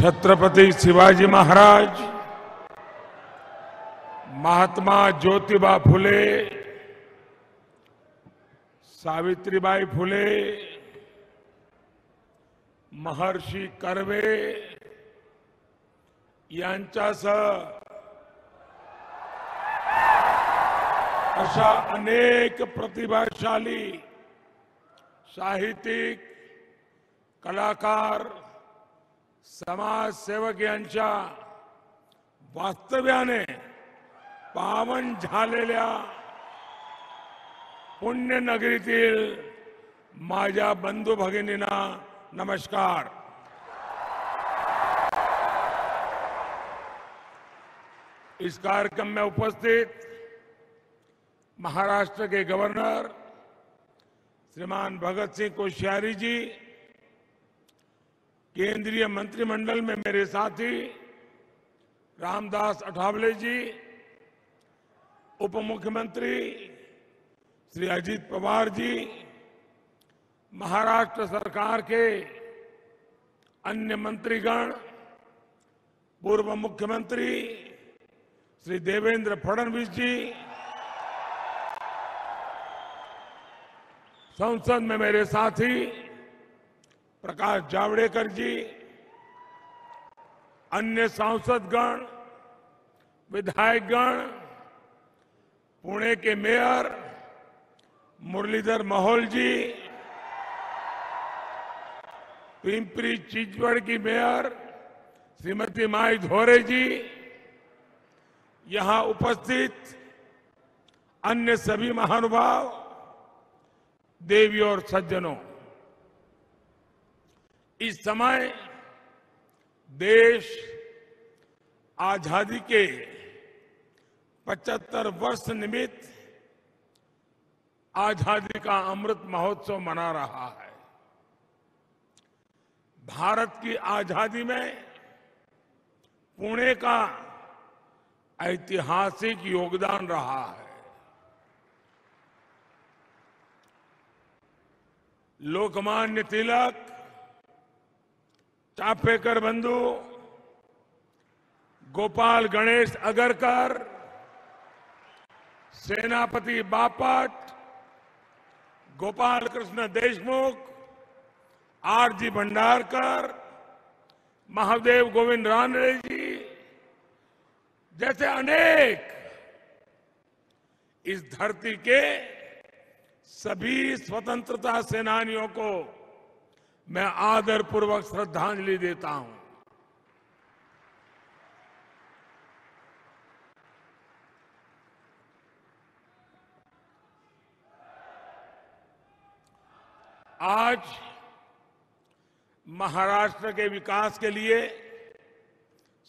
छत्रपति शिवाजी महाराज, महात्मा ज्योतिबा फुले, सावित्रीबाई फुले, महर्षी कर्वे यांच्यासह अशा अनेक प्रतिभाशाली साहित्यिक, कलाकार, समाजसेवक यांच्या वास्तव्याने पावन झालेल्या पुण्यनगरीतील माझ्या बंधू भगिनींना नमस्कार. इस कार्यक्रम में उपस्थित महाराष्ट्र के गवर्नर श्रीमान भगत सिंह कोश्यारी जी, केंद्रीय मंत्रिमंडल में मेरे साथी रामदास अठावले जी, उप मुख्यमंत्री श्री अजीत पवार जी, महाराष्ट्र सरकार के अन्य मंत्रीगण, पूर्व मुख्यमंत्री श्री देवेंद्र फडणवीस जी, संसद में मेरे साथी प्रकाश जावड़ेकर जी, अन्य सांसदगण, विधायकगण, पुणे के मेयर मुरलीधर मोहोल जी, पिंपरी चिंचवड़ की मेयर श्रीमती माई धोरे जी, यहां उपस्थित अन्य सभी महानुभाव, देवी और सज्जनों, इस समय देश आजादी के 75 वर्ष निमित्त आजादी का अमृत महोत्सव मना रहा है. भारत की आजादी में पुणे का ऐतिहासिक योगदान रहा है. लोकमान्य तिलक, चापेकर बंधु, गोपाल गणेश अगरकर, सेनापति बापट, गोपाल कृष्ण देशमुख, आरजी भंडारकर, महादेव गोविंद रानडे जी जैसे अनेक इस धरती के सभी स्वतंत्रता सेनानियों को मैं आदरपूर्वक श्रद्धांजलि देता हूं. आज महाराष्ट्र के विकास के लिए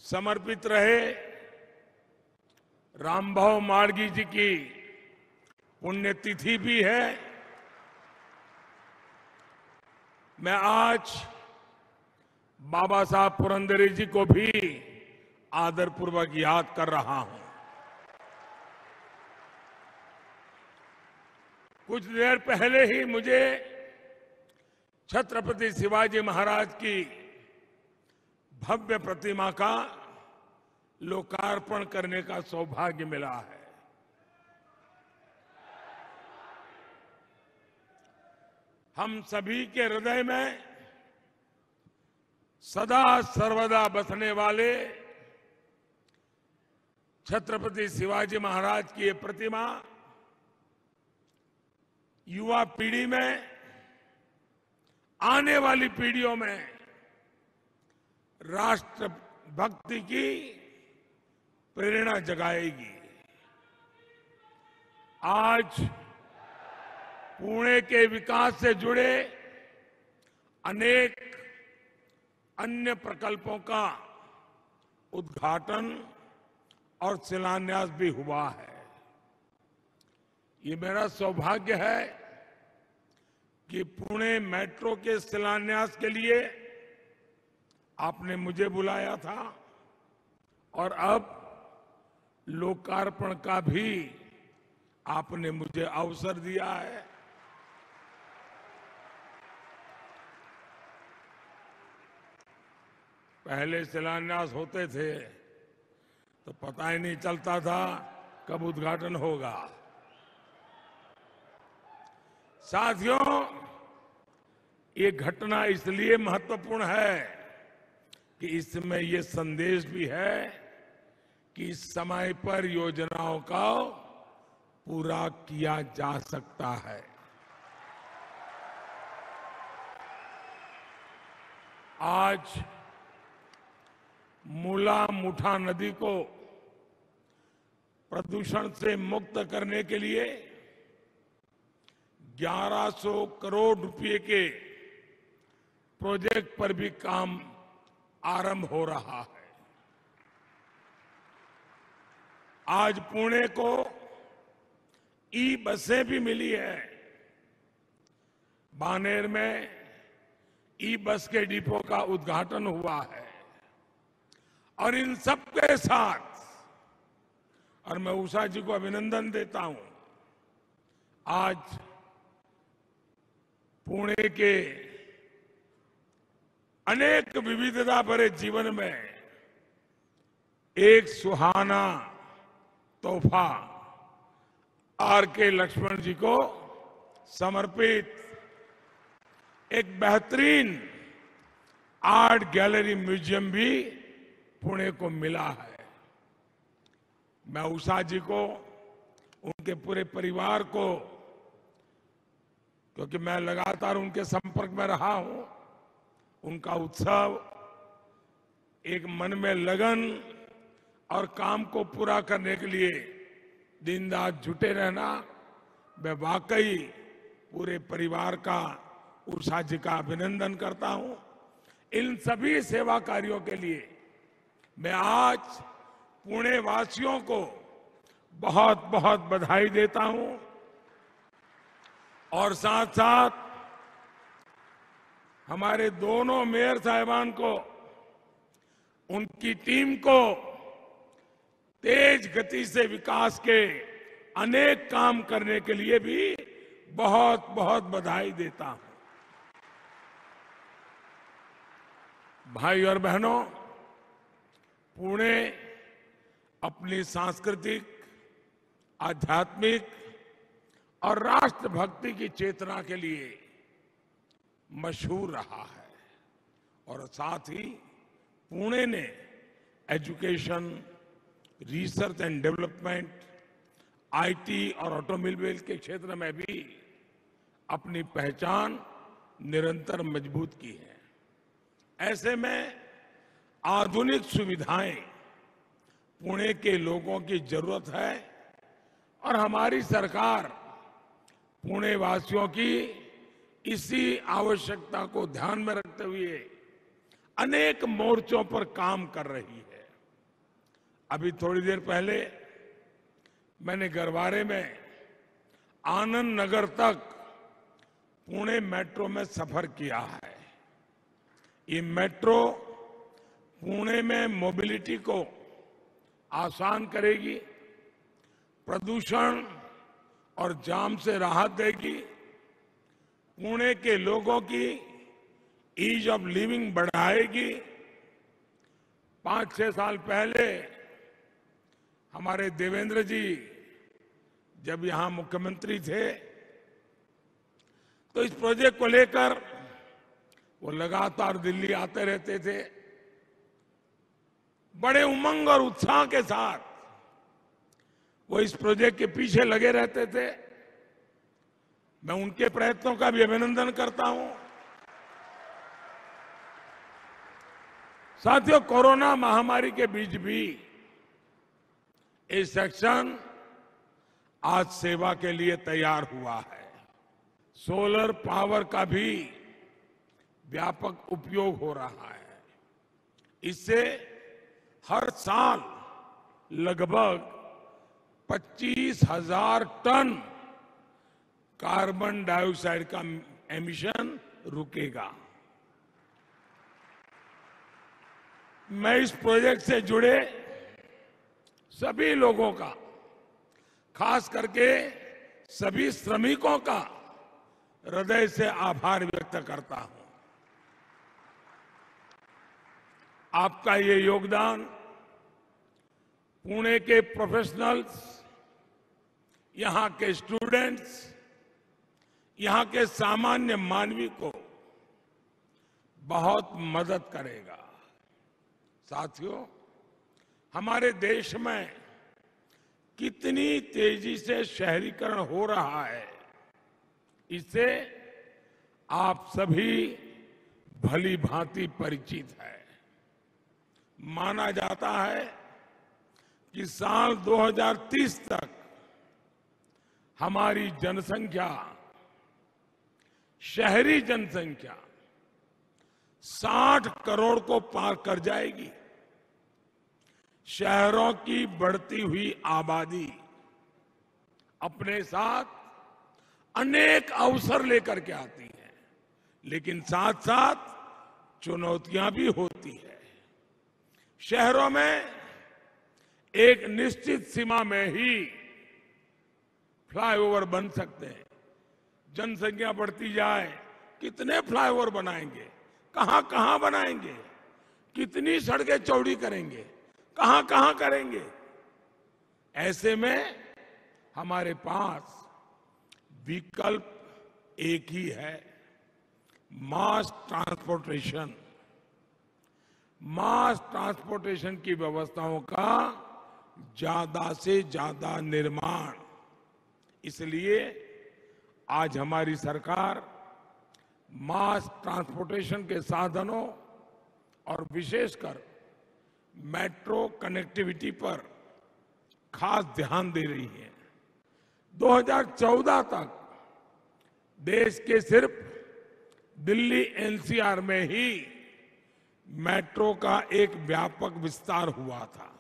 समर्पित रहे रामभाऊ माडगी जी की पुण्यतिथि भी है. मैं आज बाबा साहब पुरंदरे जी को भी आदरपूर्वक याद कर रहा हूं. कुछ देर पहले ही मुझे छत्रपति शिवाजी महाराज की भव्य प्रतिमा का लोकार्पण करने का सौभाग्य मिला है. हम सभी के हृदय में सदा सर्वदा बसने वाले छत्रपति शिवाजी महाराज की ये प्रतिमा युवा पीढ़ी में, आने वाली पीढ़ियों में राष्ट्र भक्ति की प्रेरणा जगाएगी. आज पुणे के विकास से जुड़े अनेक अन्य प्रकल्पों का उद्घाटन और शिलान्यास भी हुआ है. ये मेरा सौभाग्य है कि पुणे मेट्रो के शिलान्यास के लिए आपने मुझे बुलाया था और अब लोकार्पण का भी आपने मुझे अवसर दिया है. पहले शिलान्यास होते थे तो पता ही नहीं चलता था कब उद्घाटन होगा। साथियों, ये घटना इसलिए महत्वपूर्ण है कि इसमें ये संदेश भी है कि समय पर योजनाओं का पूरा किया जा सकता है। आज मूला मुठा नदी को प्रदूषण से मुक्त करने के लिए 1100 करोड़ रुपए के प्रोजेक्ट पर भी काम आरंभ हो रहा है। आज पुणे को ई बसें भी मिली है। बानेर में ई बस के डिपो का उद्घाटन हुआ है और इन सबके साथ, और मैं उषा जी को अभिनंदन देता हूं, आज पुणे के अनेक विविधता भरे जीवन में एक सुहाना तोहफा आर के लक्ष्मण जी को समर्पित एक बेहतरीन आर्ट गैलरी म्यूजियम भी पुणे को मिला है। मैं उषा जी को, उनके पूरे परिवार को, क्योंकि मैं लगातार उनके संपर्क में रहा हूं, उनका उत्सव, एक मन में लगन और काम को पूरा करने के लिए दिन रात जुटे रहना, मैं वाकई पूरे परिवार का, उषा जी का अभिनंदन करता हूं। इन सभी सेवा कार्यों के लिए मैं आज पुणे वासियों को बहुत बहुत बधाई देता हूं और साथ साथ हमारे दोनों मेयर साहिबान को, उनकी टीम को तेज गति से विकास के अनेक काम करने के लिए भी बहुत बहुत बधाई देता हूं। भाई और बहनों, पुणे अपनी सांस्कृतिक, आध्यात्मिक और राष्ट्रभक्ति की चेतना के लिए मशहूर रहा है और साथ ही पुणे ने education, research and development, IT और ऑटोमोबाइल के क्षेत्र में भी अपनी पहचान निरंतर मजबूत की है। ऐसे में आधुनिक सुविधाएं पुणे के लोगों की जरूरत है और हमारी सरकार पुणे वासियों की इसी आवश्यकता को ध्यान में रखते हुए अनेक मोर्चों पर काम कर रही है। अभी थोड़ी देर पहले मैंने गरवारे में आनंद नगर तक पुणे मेट्रो में सफर किया है। ये मेट्रो पुणे में मोबिलिटी को आसान करेगी, प्रदूषण और जाम से राहत देगी, पुणे के लोगों की ईज ऑफ लिविंग बढ़ाएगी। 5-6 साल पहले हमारे देवेंद्र जी जब यहां मुख्यमंत्री थे तो इस प्रोजेक्ट को लेकर वो लगातार दिल्ली आते रहते थे। बड़े उमंग और उत्साह के साथ वो इस प्रोजेक्ट के पीछे लगे रहते थे। मैं उनके प्रयत्नों का भी अभिनंदन करता हूं। साथियों, कोरोना महामारी के बीच भी ये सेक्शन आज सेवा के लिए तैयार हुआ है। सोलर पावर का भी व्यापक उपयोग हो रहा है। इससे हर साल लगभग 25,000 टन कार्बन डाइऑक्साइड का एमिशन रुकेगा। मैं इस प्रोजेक्ट से जुड़े सभी लोगों का, खास करके सभी श्रमिकों का हृदय से आभार व्यक्त करता हूं। आपका ये योगदान पुणे के प्रोफेशनल्स, यहां के स्टूडेंट्स, यहां के सामान्य मानवी को बहुत मदद करेगा। साथियों, हमारे देश में कितनी तेजी से शहरीकरण हो रहा है, इससे आप सभी भली भांति परिचित है। माना जाता है कि साल 2030 तक हमारी जनसंख्या, शहरी जनसंख्या 60 करोड़ को पार कर जाएगी। शहरों की बढ़ती हुई आबादी अपने साथ अनेक अवसर लेकर के आती है, लेकिन साथ साथ चुनौतियां भी होती है। शहरों में एक निश्चित सीमा में ही फ्लाईओवर बन सकते हैं। जनसंख्या बढ़ती जाए, कितने फ्लाईओवर बनाएंगे, कहां कहां बनाएंगे, कितनी सड़कें चौड़ी करेंगे, कहां कहां करेंगे। ऐसे में हमारे पास विकल्प एक ही है, मास ट्रांसपोर्टेशन। मास ट्रांसपोर्टेशन की व्यवस्थाओं का ज्यादा से ज्यादा निर्माण। इसलिए आज हमारी सरकार मास ट्रांसपोर्टेशन के साधनों और विशेषकर मेट्रो कनेक्टिविटी पर खास ध्यान दे रही है। 2014 तक देश के सिर्फ दिल्ली एनसीआर में ही मेट्रो का एक व्यापक विस्तार हुआ था।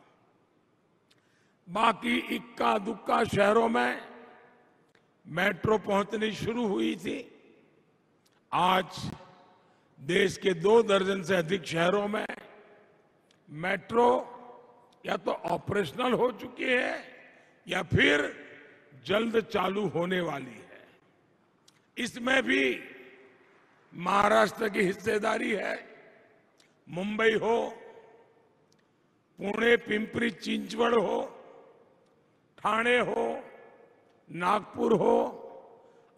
बाकी इक्का दुक्का शहरों में मेट्रो पहुंचनी शुरू हुई थी। आज देश के 2 दर्जन से अधिक शहरों में मेट्रो या तो ऑपरेशनल हो चुकी है या फिर जल्द चालू होने वाली है। इसमें भी महाराष्ट्र की हिस्सेदारी है। मुंबई हो, पुणे पिंपरी चिंचवड़ हो, ठाणे हो, नागपुर हो,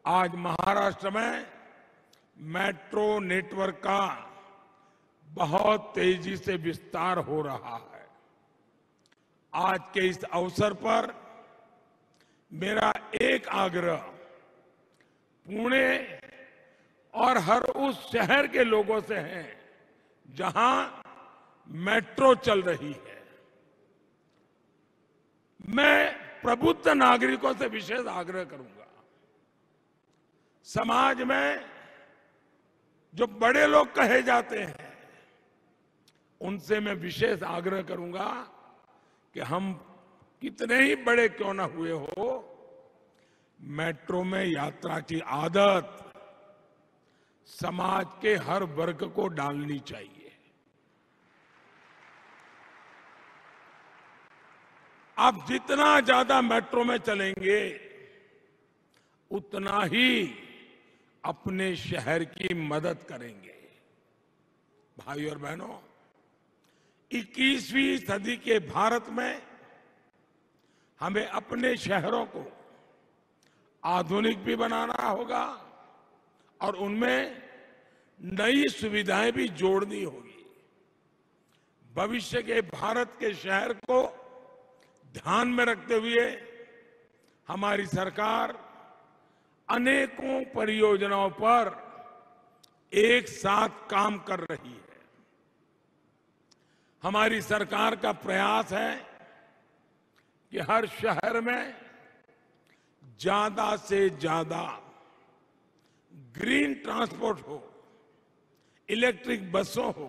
आज महाराष्ट्र में मेट्रो नेटवर्क का बहुत तेजी से विस्तार हो रहा है। आज के इस अवसर पर मेरा एक आग्रह पुणे और हर उस शहर के लोगों से है जहां मेट्रो चल रही है। मैं प्रबुद्ध नागरिकों से विशेष आग्रह करूंगा, समाज में जो बड़े लोग कहे जाते हैं उनसे मैं विशेष आग्रह करूंगा कि हम कितने ही बड़े क्यों ना हुए हो, मेट्रो में यात्रा की आदत समाज के हर वर्ग को डालनी चाहिए। आप जितना ज्यादा मेट्रो में चलेंगे उतना ही अपने शहर की मदद करेंगे। भाई और बहनों, 21वीं सदी के भारत में हमें अपने शहरों को आधुनिक भी बनाना होगा और उनमें नई सुविधाएं भी जोड़नी होगी। भविष्य के भारत के शहर को ध्यान में रखते हुए हमारी सरकार अनेकों परियोजनाओं पर एक साथ काम कर रही है। हमारी सरकार का प्रयास है कि हर शहर में ज्यादा से ज्यादा ग्रीन ट्रांसपोर्ट हो, इलेक्ट्रिक बसों हो,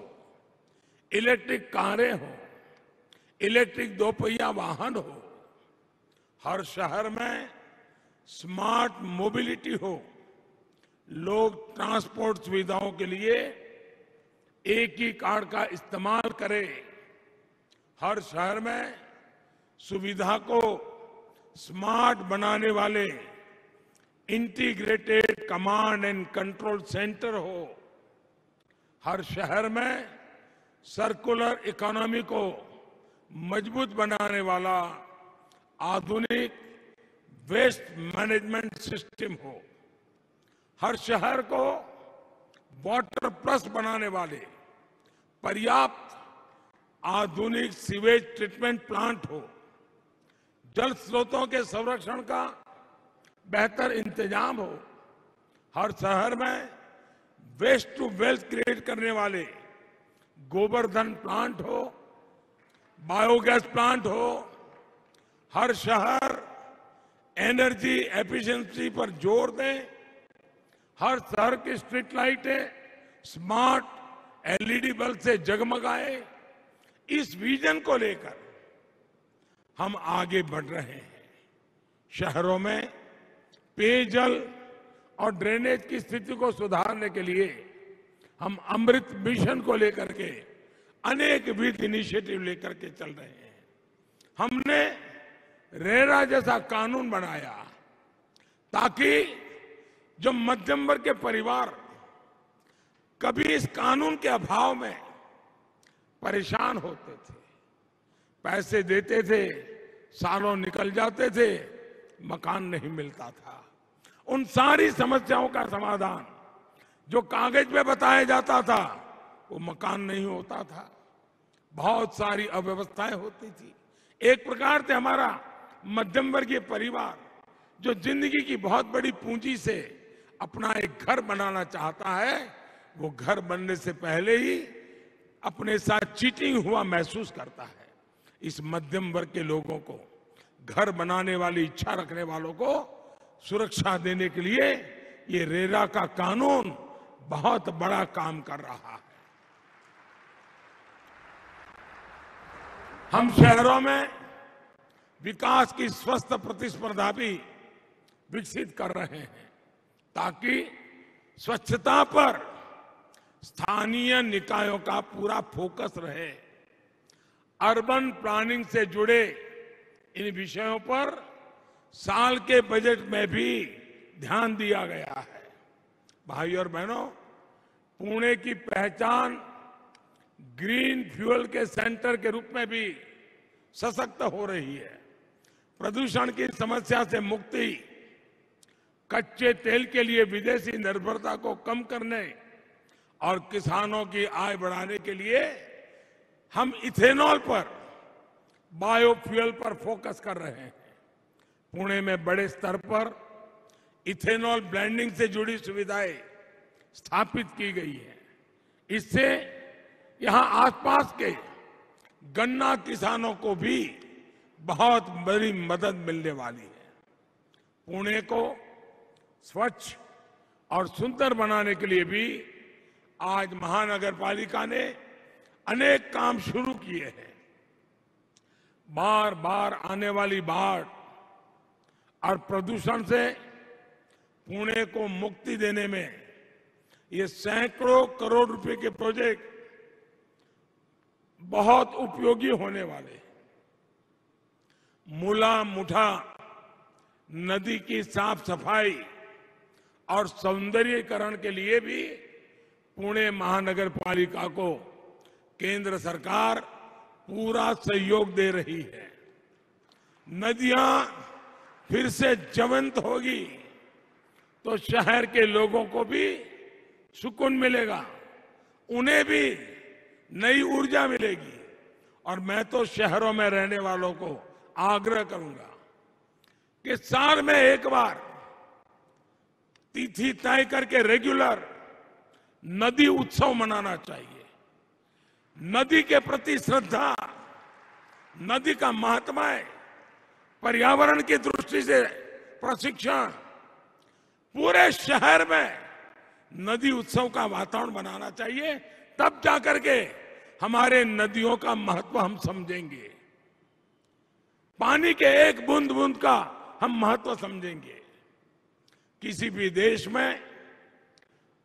इलेक्ट्रिक कारें हो, इलेक्ट्रिक 2 पहिया वाहन हो। हर शहर में स्मार्ट मोबिलिटी हो, लोग ट्रांसपोर्ट सुविधाओं के लिए एक ही कार्ड का इस्तेमाल करें। हर शहर में सुविधा को स्मार्ट बनाने वाले integrated command and control centre हो। हर शहर में सर्कुलर इकोनॉमी को मजबूत बनाने वाला आधुनिक वेस्ट मैनेजमेंट सिस्टम हो, हर शहर को वाटर प्लस बनाने वाले पर्याप्त आधुनिक सीवेज ट्रीटमेंट प्लांट हो, जल स्रोतों के संरक्षण का बेहतर इंतजाम हो, हर शहर में वेस्ट टू वेल्थ क्रिएट करने वाले गोबर्धन प्लांट हो, बायोगैस प्लांट हो, हर शहर एनर्जी एफिशिएंसी पर जोर दें, हर शहर की स्ट्रीट लाइटें स्मार्ट एलईडी बल्ब से जगमगाए। इस विजन को लेकर हम आगे बढ़ रहे हैं। शहरों में पेयजल और ड्रेनेज की स्थिति को सुधारने के लिए हम अमृत मिशन को लेकर के अनेक विध इनिशिएटिव लेकर के चल रहे हैं। हमने रेरा जैसा कानून बनाया ताकि जो मध्यम वर्ग के परिवार कभी इस कानून के अभाव में परेशान होते थे, पैसे देते थे, सालों निकल जाते थे, मकान नहीं मिलता था, उन सारी समस्याओं का समाधान जो कागज में बताया जाता था वो मकान नहीं होता था, बहुत सारी अव्यवस्थाएं होती थी। एक प्रकार से हमारा मध्यम वर्गीय परिवार जो जिंदगी की बहुत बड़ी पूंजी से अपना एक घर बनाना चाहता है, वो घर बनने से पहले ही अपने साथ चीटिंग हुआ महसूस करता है। इस मध्यम वर्ग के लोगों को, घर बनाने वाली इच्छा रखने वालों को सुरक्षा देने के लिए ये रेरा का कानून बहुत बड़ा काम कर रहा है। हम शहरों में विकास की स्वस्थ प्रतिस्पर्धा भी विकसित कर रहे हैं ताकि स्वच्छता पर स्थानीय निकायों का पूरा फोकस रहे। अर्बन प्लानिंग से जुड़े इन विषयों पर साल के बजट में भी ध्यान दिया गया है। भाई और बहनों, पुणे की पहचान ग्रीन फ्यूल के सेंटर के रूप में भी सशक्त हो रही है। प्रदूषण की समस्या से मुक्ति, कच्चे तेल के लिए विदेशी निर्भरता को कम करने और किसानों की आय बढ़ाने के लिए हम इथेनॉल पर, बायोफ्यूल पर फोकस कर रहे हैं। पुणे में बड़े स्तर पर इथेनॉल ब्लेंडिंग से जुड़ी सुविधाएं स्थापित की गई है। इससे यहां आसपास के गन्ना किसानों को भी बहुत बड़ी मदद मिलने वाली है। पुणे को स्वच्छ और सुंदर बनाने के लिए भी आज महानगर पालिका ने अनेक काम शुरू किए हैं। बार बार आने वाली बाढ़ और प्रदूषण से पुणे को मुक्ति देने में ये सैकड़ों करोड़ रुपए के प्रोजेक्ट बहुत उपयोगी होने वाले। मुला मुठा नदी की साफ सफाई और सौंदर्यीकरण के लिए भी पुणे महानगर पालिका को केंद्र सरकार पूरा सहयोग दे रही है। नदियां फिर से जीवंत होगी तो शहर के लोगों को भी सुकून मिलेगा, उन्हें भी नई ऊर्जा मिलेगी। और मैं तो शहरों में रहने वालों को आग्रह करूंगा कि साल में एक बार तिथि तय करके रेगुलर नदी उत्सव मनाना चाहिए। नदी के प्रति श्रद्धा, नदी का महात्म्य, पर्यावरण की दृष्टि से प्रशिक्षण, पूरे शहर में नदी उत्सव का वातावरण बनाना चाहिए। तब जाकर के हमारे नदियों का महत्व हम समझेंगे, पानी के एक बूंद बूंद का हम महत्व समझेंगे। किसी भी देश में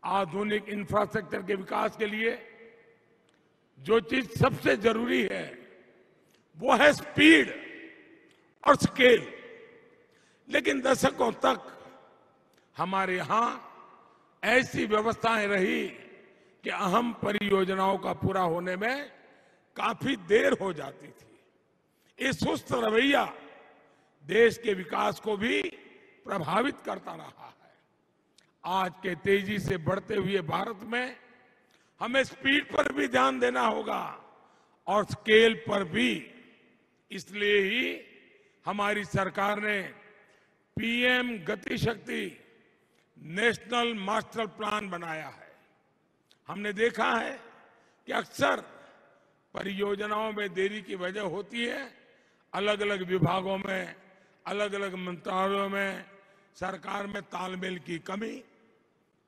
आधुनिक इंफ्रास्ट्रक्चर के विकास के लिए जो चीज सबसे जरूरी है वो है स्पीड और स्केल। लेकिन दशकों तक हमारे यहां ऐसी व्यवस्थाएं रही कि अहम परियोजनाओं का पूरा होने में काफी देर हो जाती थी। ये सुस्त रवैया देश के विकास को भी प्रभावित करता रहा है। आज के तेजी से बढ़ते हुए भारत में हमें स्पीड पर भी ध्यान देना होगा और स्केल पर भी। इसलिए ही हमारी सरकार ने पीएम गति शक्ति नेशनल मास्टर प्लान बनाया है। हमने देखा है कि अक्सर परियोजनाओं में देरी की वजह होती है अलग अलग विभागों में, अलग अलग मंत्रालयों में, सरकार में तालमेल की कमी।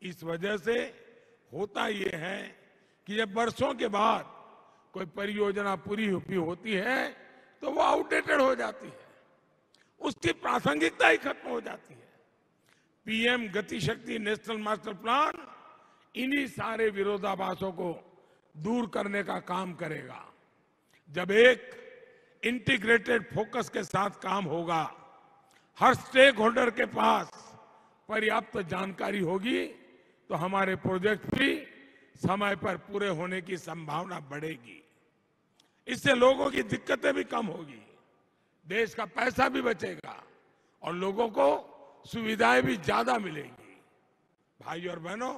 इस वजह से होता ये है कि जब वर्षों के बाद कोई परियोजना पूरी होती है तो वो आउटडेटेड हो जाती है, उसकी प्रासंगिकता ही खत्म हो जाती है। पीएम गति शक्ति नेशनल मास्टर प्लान इन्हीं सारे विरोधाभासों को दूर करने का काम करेगा। जब एक इंटीग्रेटेड फोकस के साथ काम होगा, हर स्टेक होल्डर के पास पर्याप्त जानकारी होगी, तो हमारे प्रोजेक्ट भी समय पर पूरे होने की संभावना बढ़ेगी। इससे लोगों की दिक्कतें भी कम होगी, देश का पैसा भी बचेगा और लोगों को सुविधाएं भी ज्यादा मिलेंगी। भाइयों और बहनों,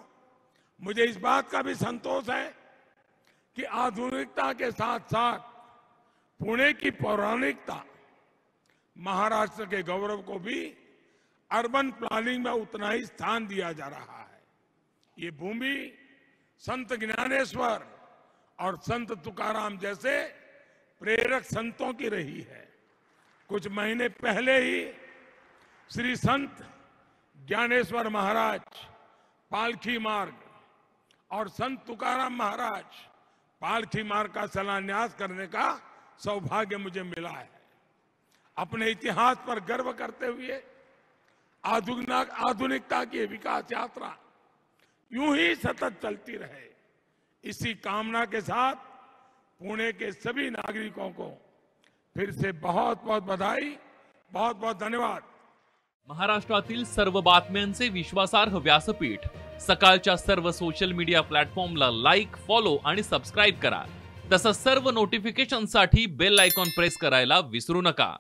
मुझे इस बात का भी संतोष है कि आधुनिकता के साथ साथ पुणे की पौराणिकता, महाराष्ट्र के गौरव को भी अर्बन प्लानिंग में उतना ही स्थान दिया जा रहा है। ये भूमि संत ज्ञानेश्वर और संत तुकाराम जैसे प्रेरक संतों की रही है। कुछ महीने पहले ही श्री संत ज्ञानेश्वर महाराज पालखी मार्ग और संत तुकाराम महाराज पालखी मार्ग का शिलान्यास करने का सौभाग्य मुझे मिला है। अपने इतिहास पर गर्व करते हुए आधुनिकता की विकास यात्रा यूं ही सतत चलती रहे, इसी कामना के साथ पुणे के सभी नागरिकों को फिर से बहुत बहुत बधाई, बहुत बहुत धन्यवाद। महाराष्ट्रातील सर्व बातम्यांचे विश्वासार्ह व्यासपीठ सकाळच्या सर्व सोशल मीडिया प्लॅटफॉर्मला लाईक, फॉलो आणि सबस्क्राईब करा। तसंच सर्व नोटिफिकेशनसाठी बेल आयकॉन प्रेस करायला विसरू नका।